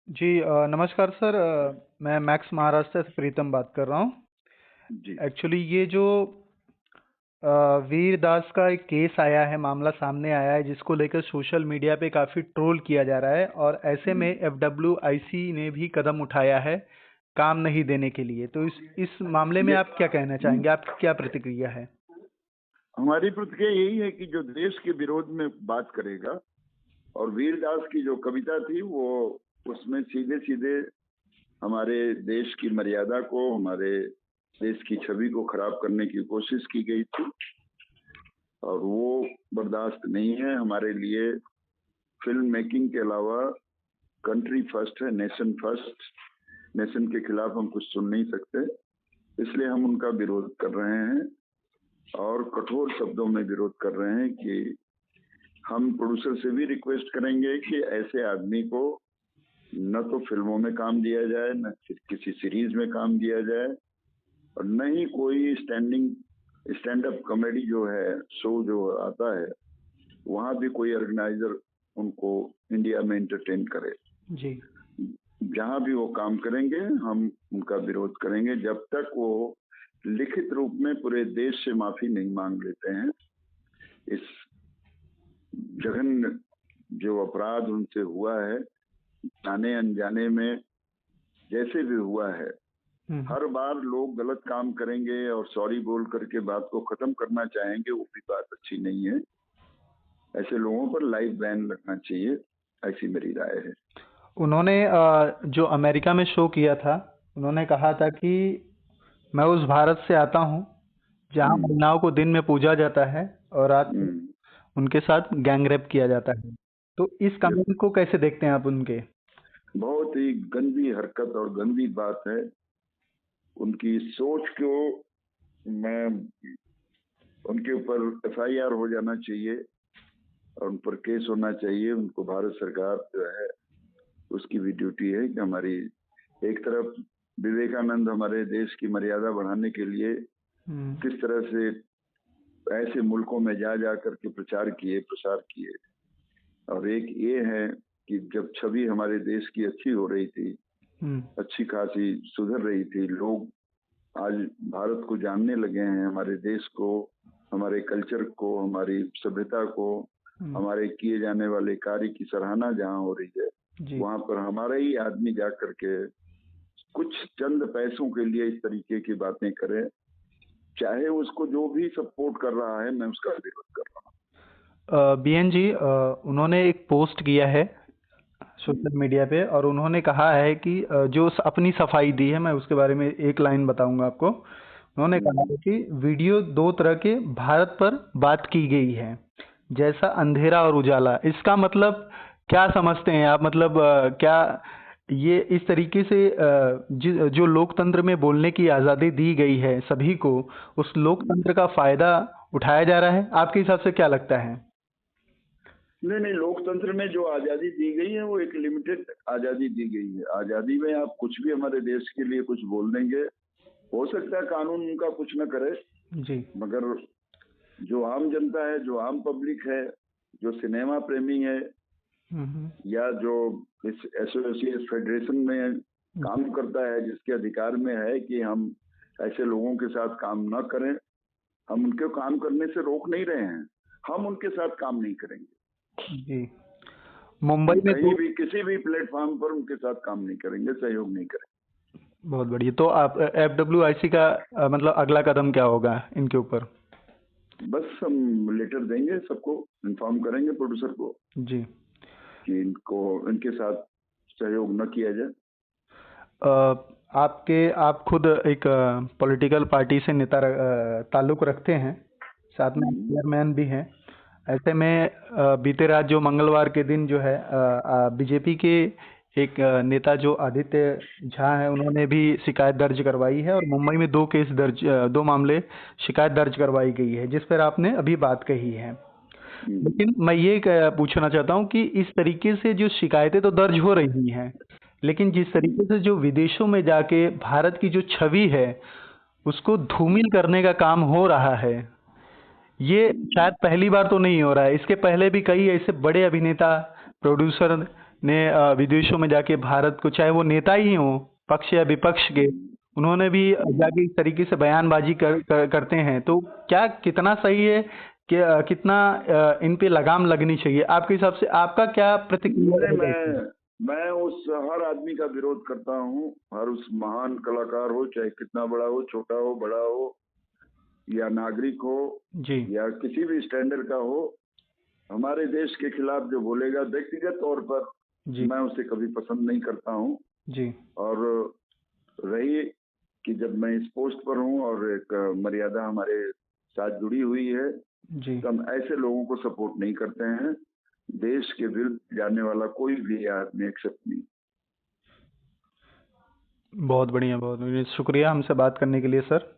जी नमस्कार सर। मैं मैक्स महाराष्ट्र से प्रीतम बात कर रहा हूँ। जी। एक्चुअली ये जो वीर दास का एक केस आया है, मामला सामने आया है, जिसको लेकर सोशल मीडिया पे काफ़ी ट्रोल किया जा रहा है, और ऐसे में एफडब्ल्यूआईसी ने भी कदम उठाया है काम नहीं देने के लिए। तो इस मामले में ये आप क्या कहना चाहेंगे? आपकी क्या प्रतिक्रिया है? हमारी प्रतिक्रिया यही है कि जो देश के विरोध में बात करेगा, और वीरदास की जो कविता थी वो उसमें सीधे सीधे हमारे देश की मर्यादा को, हमारे देश की छवि को खराब करने की कोशिश की गई थी, और वो बर्दाश्त नहीं है हमारे लिए। फिल्म मेकिंग के अलावा कंट्री फर्स्ट है, नेशन फर्स्ट। नेशन के खिलाफ हम कुछ सुन नहीं सकते, इसलिए हम उनका विरोध कर रहे हैं, और कठोर शब्दों में विरोध कर रहे हैं कि हम प्रोड्यूसर से भी रिक्वेस्ट करेंगे कि ऐसे आदमी को न तो फिल्मों में काम दिया जाए, न किसी सीरीज में काम दिया जाए, और न ही कोई स्टैंड अप कॉमेडी जो है, शो जो आता है, वहां भी कोई ऑर्गेनाइजर उनको इंडिया में एंटरटेन करे। जी। जहां भी वो काम करेंगे हम उनका विरोध करेंगे, जब तक वो लिखित रूप में पूरे देश से माफी नहीं मांग लेते हैं। इस जघन्य जो अपराध उनसे हुआ है, जाने अनजाने में जैसे भी हुआ है, हर बार लोग गलत काम करेंगे और सॉरी बोल करके बात को खत्म करना चाहेंगे, वो भी बात अच्छी नहीं है। ऐसे लोगों पर लाइफ बैन लगना चाहिए, ऐसी मेरी राय है। उन्होंने जो अमेरिका में शो किया था, उन्होंने कहा था कि मैं उस भारत से आता हूँ जहाँ हम्म। महिलाओं को दिन में पूजा जाता है और रात में हम्म। उनके साथ गैंग रेप किया जाता है। तो इस ये कमेंट को कैसे देखते हैं आप उनके? बहुत ही गंदी हरकत और गंदी बात है। उनकी सोच को मैं उनके ऊपर एफआईआर हो जाना चाहिए और उन पर केस होना चाहिए। उनको भारत सरकार जो है उसकी भी ड्यूटी है कि हमारी एक तरफ विवेकानंद हमारे देश की मर्यादा बढ़ाने के लिए किस तरह से ऐसे मुल्कों में जा जा करके प्रसार किए, और एक ये है कि जब छवि हमारे देश की अच्छी हो रही थी, अच्छी खासी सुधर रही थी, लोग आज भारत को जानने लगे हैं, हमारे देश को, हमारे कल्चर को, हमारी सभ्यता को, हमारे किए जाने वाले कार्य की सराहना जहाँ हो रही है, वहां पर हमारा ही आदमी जा करके कुछ चंद पैसों के लिए इस तरीके की बातें करे, चाहे उसको जो भी सपोर्ट कर रहा है, मैं उसका विरोध कर रहा बीएन जी, उन्होंने एक पोस्ट किया है सोशल मीडिया पे, और उन्होंने कहा है कि जो अपनी सफाई दी है, मैं उसके बारे में एक लाइन बताऊंगा आपको। उन्होंने कहा है कि वीडियो दो तरह के भारत पर बात की गई है, जैसा अंधेरा और उजाला। इसका मतलब क्या समझते हैं आप? मतलब क्या ये इस तरीके से जो लोकतंत्र में बोलने की आज़ादी दी गई है सभी को, उस लोकतंत्र का फायदा उठाया जा रहा है? आपके हिसाब से क्या लगता है? नहीं नहीं, लोकतंत्र में जो आजादी दी गई है वो एक लिमिटेड आजादी दी गई है। आजादी में आप कुछ भी हमारे देश के लिए कुछ बोल देंगे, हो सकता है कानून उनका कुछ न करे, जी। मगर जो आम जनता है, जो आम पब्लिक है, जो सिनेमा प्रेमी है, या जो इस एसोसिएशन फेडरेशन में काम करता है, जिसके अधिकार में है कि हम ऐसे लोगों के साथ काम न करें, हम उनके काम करने से रोक नहीं रहे हैं, हम उनके साथ काम नहीं करेंगे। जी। मुंबई हम में कहीं तो भी किसी भी प्लेटफॉर्म पर उनके साथ काम नहीं करेंगे, सहयोग नहीं करेंगे। बहुत बढ़िया। तो आप एफडब्ल्यूआईसी का मतलब अगला कदम क्या होगा इनके ऊपर? बस हम लेटर देंगे, सबको इन्फॉर्म करेंगे, प्रोड्यूसर को, जी। कि इनको इनके साथ सहयोग न किया जाए। आप खुद एक पॉलिटिकल पार्टी से ताल्लुक रखते हैं, साथ में चेयरमैन भी हैं। ऐसे में बीते रात जो मंगलवार के दिन जो है बीजेपी के एक नेता जो आदित्य झा हैं, उन्होंने भी शिकायत दर्ज करवाई है, और मुंबई में दो मामले शिकायत दर्ज करवाई गई है, जिस पर आपने अभी बात कही है। लेकिन मैं ये पूछना चाहता हूँ कि इस तरीके से जो शिकायतें तो दर्ज हो रही हैं, लेकिन जिस तरीके से जो विदेशों में जाके भारत की जो छवि है उसको धूमिल करने का काम हो रहा है, ये शायद पहली बार तो नहीं हो रहा है। इसके पहले भी कई ऐसे बड़े अभिनेता, प्रोड्यूसर ने विदेशों में जाके भारत को, चाहे वो नेता ही हो पक्ष या विपक्ष के, उन्होंने भी जाके इस तरीके से बयानबाजी करते हैं, तो क्या कितना सही है कि कितना इन पे लगाम लगनी चाहिए आपके हिसाब से? आपका क्या प्रतिक्रिया है? मैं उस हर आदमी का विरोध करता हूँ, हर उस महान कलाकार हो, चाहे कितना बड़ा हो, छोटा हो, बड़ा हो, या नागरिक हो जी, या किसी भी स्टैंडर्ड का हो, हमारे देश के खिलाफ जो बोलेगा व्यक्तिगत तौर पर जी, मैं उसे कभी पसंद नहीं करता हूँ। जी, और रही कि जब मैं इस पोस्ट पर हूँ और एक मर्यादा हमारे साथ जुड़ी हुई है, जी। तो हम ऐसे लोगों को सपोर्ट नहीं करते हैं। देश के विरुद्ध जाने वाला कोई भी आदमी एक्सेप्ट नहीं। बहुत बढ़िया, बहुत बढ़िया। शुक्रिया हमसे बात करने के लिए सर।